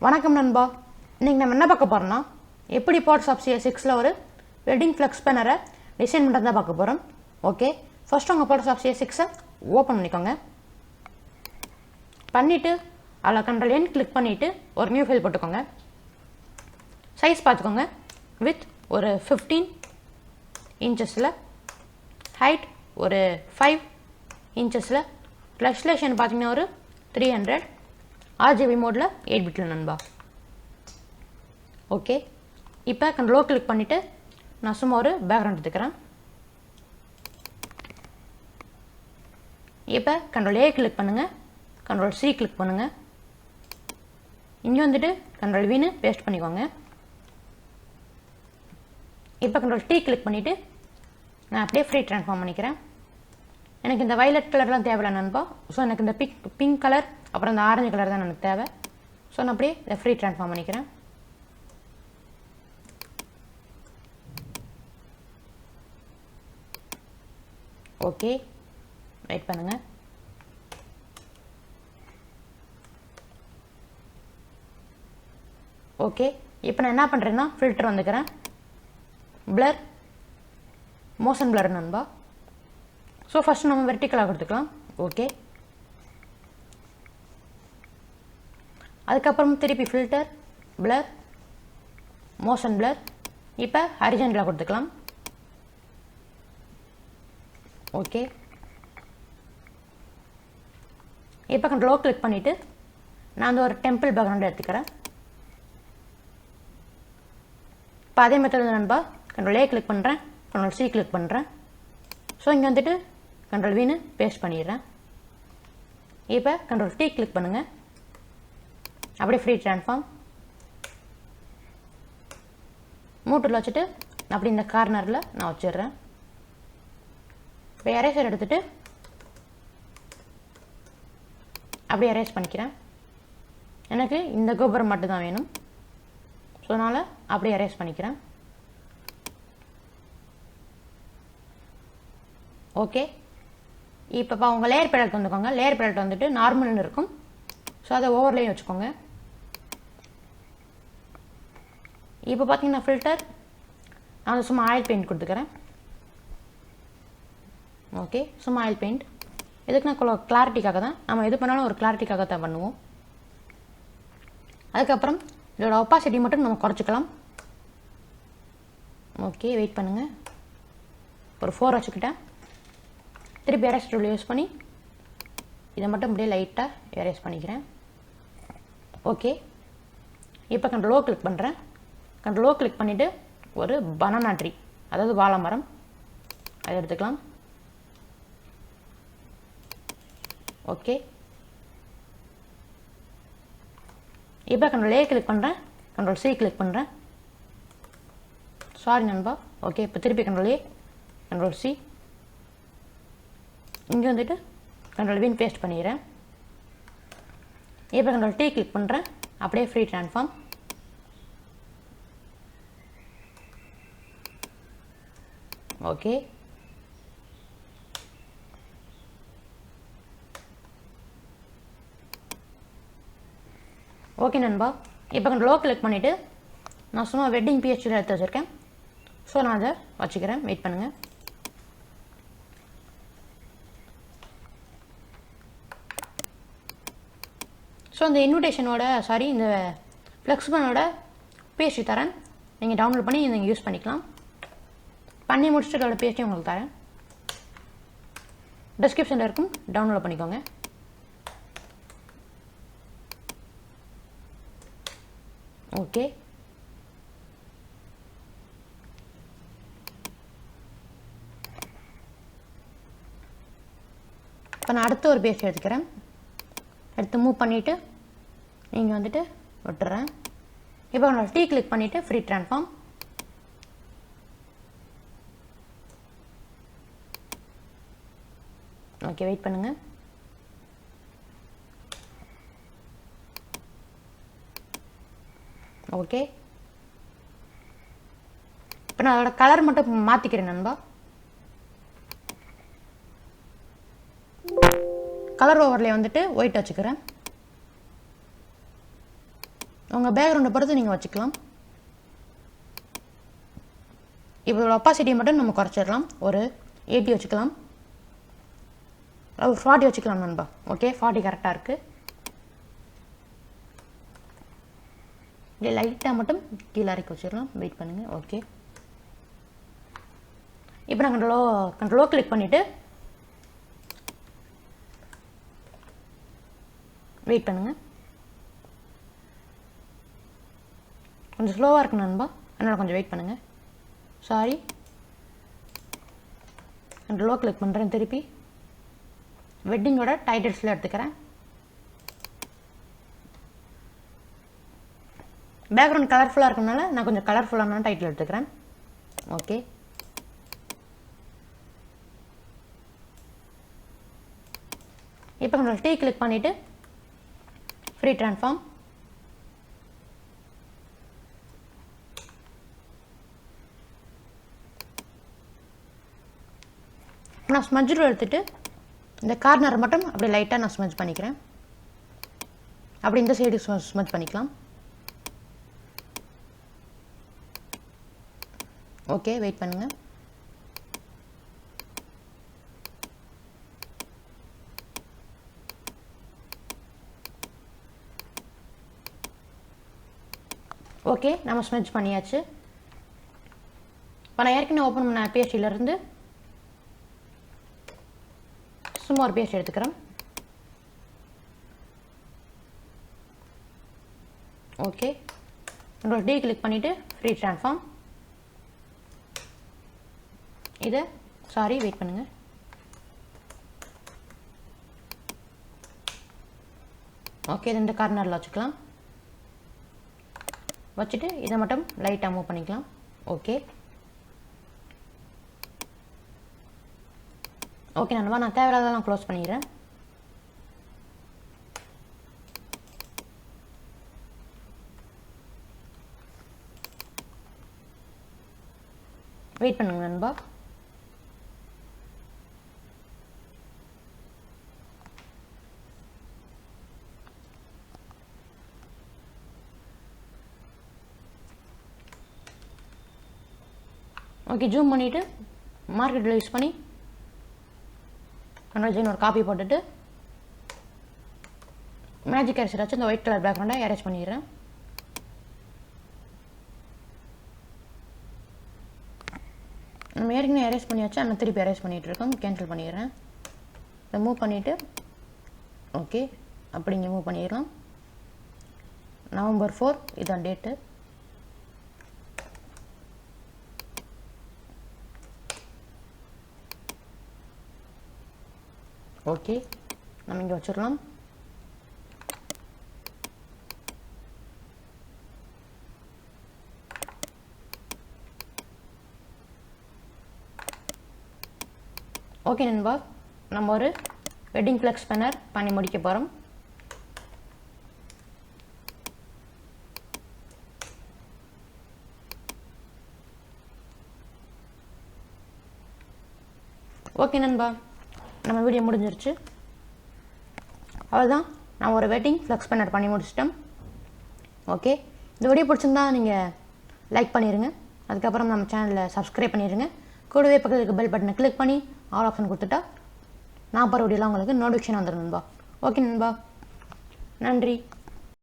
வணக்கம் நண்பா. இன்னைக்கு நம்ம என்ன பார்க்க போறோம்னா எப்படி பார்ட்ஸ் ஆஃப் CS6ல ஒரு வெட்டிங் ஃப்ளெக்ஸ் பேனரை டிசைன் பண்ணுறது தான் பார்க்க போகிறோம். ஓகே, ஃபர்ஸ்ட் உங்கள் பார்ட்ஸ் ஆஃப் CS6 ஓப்பன் பண்ணிக்கோங்க. பண்ணிவிட்டு அதில் Ctrl+N கிளிக் பண்ணிவிட்டு ஒரு நியூ ஃபைல் போட்டுக்கோங்க. சைஸ் பார்த்துக்கோங்க. வித் ஒரு 15 இன்ச்சஸில், ஹைட் ஒரு 5 இன்ச்சஸில், ரெசல்யூஷன் பார்த்தீங்கன்னா ஒரு 300, RGB மோடில் 8 பிட்டில் நண்பா. ஓகே, இப்போ Ctrl+O கிளிக் பண்ணிவிட்டு நான் சும்மா ஒரு பேக்ரவுண்ட் எடுத்துக்கிறேன். இப்போ Ctrl+A கிளிக் பண்ணுங்கள், Ctrl+C கிளிக் பண்ணுங்கள். இங்கே வந்துட்டு Ctrl+Vன்னு பேஸ்ட் பண்ணிக்கோங்க. இப்போ Ctrl+T கிளிக் பண்ணிவிட்டு நான் அப்படியே ஃப்ரீ ட்ரான்ஸ்ஃபார்ம் பண்ணிக்கிறேன். எனக்கு இந்த வயலட் கலர்லாம் தேவையில்லை நண்பா. ஸோ எனக்கு இந்த பிங்க் கலர் அப்புறம் இந்த ஆரஞ்சு கலர் தான் எனக்கு தேவை. ஸோ நான் அப்படியே இதை ஃப்ரீ ட்ரான்ஸ்ஃபார்ம் பண்ணிக்கிறேன். ஓகே, வெயிட் பண்ணுங்கள். ஓகே, இப்போ நான் என்ன பண்ணுறேன்னா ஃபில்டர் வந்துக்கிறேன். பிளர், மோஷன் பிளர் நண்பா. ஸோ ஃபஸ்ட்டு நம்ம வெர்டிக்கலாக கொடுத்துக்கலாம். ஓகே, அதுக்கப்புறம் திருப்பி ஃபில்டர், பிளர், மோஷன் பிளர். இப்போ ஹரிஜான்டலாக கொடுத்துக்கலாம். ஓகே, இப்போ Ctrl+O கிளிக் பண்ணிவிட்டு நான் வந்து ஒரு டெம்பிள் பேக்ரவுண்ட் எடுத்துக்கிறேன். இப்போ அதே மெத்தட் நண்பா. Ctrl+A கிளிக் பண்ணுறேன், Ctrl+C கிளிக் பண்ணுறேன். ஸோ இங்கே வந்துட்டு Ctrl+Vன்னு பேஸ்ட் பண்ணிடுறேன். இப்போ Ctrl+T கிளிக் பண்ணுங்கள். அப்படியே ஃப்ரீ ட்ரான்ஸ்ஃபார்ம் மூட்டில் வச்சுட்டு அப்படி இந்த கார்னரில் நான் வச்சிடுறேன். இப்போ எரேசர் எடுத்துகிட்டு அப்படியே எரேஸ் பண்ணிக்கிறேன். எனக்கு இந்த கோபுரம் மட்டும்தான் வேணும். ஸோ அதனால் அப்படியே எரேஸ் பண்ணிக்கிறேன். ஓகே, இப்போ உங்கள் லேயர் பேலட் வந்துக்கோங்க. லேயர் பேலட் வந்துட்டு நார்மல்னு இருக்கும். ஸோ அதை ஓவர்லேயும் வச்சுக்கோங்க. இப்போ பார்த்தீங்கன்னா ஃபில்டர் நான் வந்து சும்மா ஆயில் பெயிண்ட் கொடுத்துக்கிறேன். ஓகே, சும்மா ஆயில் பெயிண்ட். எதுக்குன்னா கிளாரிட்டிக்காக தான். நம்ம எது பண்ணாலும் ஒரு கிளாரிட்டிக்காக தான் பண்ணுவோம். அதுக்கப்புறம் இதோட ஒப்பாசிட்டி மட்டும் நம்ம குறைச்சிக்கலாம். ஓகே, வெயிட் பண்ணுங்கள். ஒரு 4 வச்சுக்கிட்டேன். திருப்பி எரேஸ் டூல் யூஸ் பண்ணி இதை மட்டும் அப்படியே லைட்டாக எரேஸ் பண்ணிக்கிறேன். ஓகே, இப்போ Ctrl+O கிளிக் பண்ணுறேன். Ctrl+O கிளிக் பண்ணிவிட்டு ஒரு பனானா ட்ரீ, அதாவது வாழை மரம், அதை எடுத்துக்கலாம். ஓகே, இப்போ Ctrl+A கிளிக் பண்ணுறேன், Ctrl+C கிளிக் பண்ணுறேன். சாரி நண்பா. ஓகே, இப்போ திருப்பி Ctrl+A, Ctrl+C, இங்கே வந்துட்டு Ctrl+Vன்னு பேஸ்ட் பண்ணிடுறேன். இப்போ Ctrl+T கிளிக் பண்ணுறேன். அப்படியே ஃப்ரீ ட்ரான்ஸ்ஃபார்ம். ஓகே, ஓகே நண்பா. இப்போ Ctrl+O கிளிக் பண்ணிவிட்டு நான் சும்மா வெட்டிங் PHP எடுத்து வச்சுருக்கேன். ஸோ நான் அதை வச்சுக்கிறேன். வெயிட் பண்ணுங்கள். ஸோ இந்த இன்விடேஷனோட இந்த ஃப்ளெக்ஸ்பனோட PHP தரேன். நீங்கள் டவுன்லோட் பண்ணி நீங்கள் யூஸ் பண்ணிக்கலாம். பண்ணி முடிச்சுட்டு அதோட PHP உங்களுக்கு தரேன். டிஸ்கிரிப்ஷனில் இருக்கும், டவுன்லோட் பண்ணிக்கோங்க. ஓகே, இப்போ நான் அடுத்த ஒரு PHP எடுத்துக்கிறேன். எடுத்து மூவ் பண்ணிவிட்டு நீங்கள் வந்துட்டு விட்டுறேன். இப்போ நான் T கிளிக் பண்ணிவிட்டு ஃப்ரீ ட்ரான்ஸ்ஃபார்ம். ஓகே, வெயிட் பண்ணுங்கள். ஓகே, இப்போ நான் அதோட கலர் மட்டும் மாற்றிக்கிறேன் நண்பா. கலர் ஓவரில் வந்துட்டு ஒயிட் வச்சுக்கிறேன். உங்கள் பேக்ரவுண்டை பொறுத்து நீங்கள் வச்சுக்கலாம். இப்போ ஒப்பாசிட்டியை மட்டும் நம்ம குறைச்சிடலாம். ஒரு 80 வச்சுக்கலாம், ஒரு 40 வச்சுக்கலாம் நண்பா. ஓகே, 40 கரெக்டாக இருக்குது. இப்படி லைட்டாக மட்டும் கீழே இறக்கி வச்சிடலாம். வெயிட் பண்ணுங்கள். ஓகே, இப்போ நான் கண்ட்ரோலோ கிளிக் பண்ணிவிட்டு வெயிட் பண்ணுங்கள். கொஞ்சம் ஸ்லோவாக இருக்கு நண்பா, அதனால் கொஞ்சம் வெயிட் பண்ணுங்கள். சாரி, கண்ட்ரோலோ கிளிக் பண்ணுறேன். திருப்பி வெட்டிங்கோட டைட்டில்ஸில் எடுத்துக்கிறேன். பேக்ரவுண்ட் கலர்ஃபுல்லாக இருக்கனால நான் கொஞ்சம் கலர்ஃபுல்லான டைட்டில் எடுத்துக்கிறேன். ஓகே, இப்போ கொஞ்சம் டீ கிளிக் பண்ணிவிட்டு ஃப்ரீ ட்ரான்ஸ்ஃபார்ம். நான் ஸ்மட்ஜ் ரூல் எடுத்துகிட்டு இந்த கார்னரை மட்டும் அப்படியே லைட்டாக நான் ஸ்மட்ஜ் பண்ணிக்கிறேன். அப்படி இந்த சைடு ஸ்மட்ஜ் பண்ணிக்கலாம். ஓகே, வெயிட் பண்ணுங்கள். ஓகே, நம்ம ஸ்மெட்ச் பண்ணியாச்சு. இப்போ நான் ஏற்கனவே ஓப்பன் பண்ண பிஎஸ்டியிலேருந்து சும்மா ஒரு பிஎஸ்டி எடுத்துக்கிறேன். ஓகே, உங்களோட டி கிளிக் பண்ணிவிட்டு ஃப்ரீ ட்ரான்ஸ்ஃபார்ம். இதை சாரி வெயிட் பண்ணுங்கள். ஓகே, இது இந்த கார்னரில் வச்சுக்கலாம். வச்சுட்டு இதை மட்டும் லைட்டாக மூவ் பண்ணிக்கலாம். ஓகே ஓகே நண்பா, நான் தேவையில்லாதெல்லாம் க்ளோஸ் பண்ணிடுறேன். வெயிட் பண்ணுங்க நண்பா. ஓகே, ஜூம் பண்ணிவிட்டு மார்க்கெட்டில் யூஸ் பண்ணி கண்ட்ரோல் ஒரு காப்பி போட்டுட்டு மேஜிக் எரேசர் வச்சு இந்த ஒயிட் கலர் பேக்ரவுண்டை எரேஸ் பண்ணிடுறேன். நம்ம ஏற்கனவே எரேஸ் பண்ணி வச்சு ஆனால் திருப்பி எரேஸ் பண்ணிகிட்டு இருக்கோம். கேன்சல் பண்ணிடுறேன். இதை மூவ் பண்ணிவிட்டு ஓகே அப்படி இங்கே மூவ் பண்ணிடலாம். November 4 இதான் டேட்டு. ஓகே, நம்ம இங்கே வச்சிடலாம். ஓகே நண்பா, நம்ம ஒரு வெட்டிங் ஃப்ளெக்ஸ் ஸ்பேனர் பண்ணி முடிக்க போகிறோம். ஓகே நண்பா, நம்ம வீடியோ முடிஞ்சிருச்சு. அவ்வளோதான், நான் ஒரு வெட்டிங் ஃப்ளெக்ஸ் ஸ்பேனர் பண்ணி முடிச்சிட்டேன். ஓகே, இந்த வீடியோ பிடிச்சிருந்தா நீங்கள் லைக் பண்ணிடுங்க. அதுக்கப்புறம் நம்ம சேனலில் சப்ஸ்கிரைப் பண்ணிடுங்க. கூடவே பக்கத்துக்கு பெல் பட்டனை கிளிக் பண்ணி ஆல் ஆப்ஷன் கொடுத்துட்டா நான் போகிற வீடியோலாம் உங்களுக்கு நோட்டிஃபிகேஷன் வந்துடும் நண்பா. ஓகே நண்பா, நன்றி.